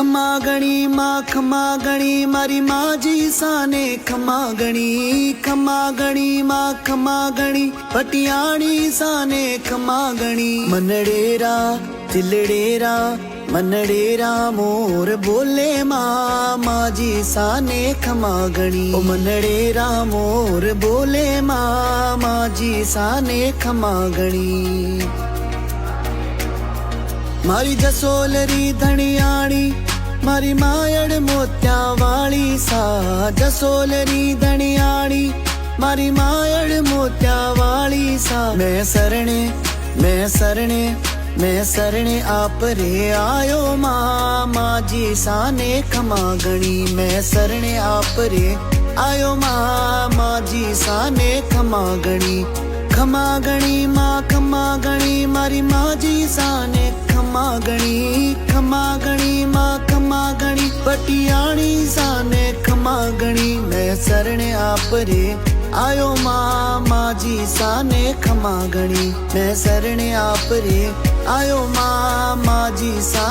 खमा गणी माँ खमा गणी मारी माँ जी साने खमा गणी माँ खमा गणी पटियाणी साने खमा गणी मनडेरा तिलडेरा मनडेरा मोर बोले माँ जी साने खमा गणी ओ मनडेरा मोर बोले माँ जी साने खमा गणी मारी जसोलरी धनियाणी मारी मायड़ मोत्या वाली सा जसोलरी धनियाणी मारी मायड़ मोत्या वाली सा मैं सरणे आप रे आयो माँ जी साने खमा गणी मैं सरणे आप रे आयो माँ जी साने खमा गणी माँ खमा गणी मारी माँ जी साने खमा गणी माँ खमा गणी पटियाणी साने खमा गणी मैं सरणे आप रे आयो माँ जी साने खमा गणी मैं सरणे आप रे आयो माँ जी साने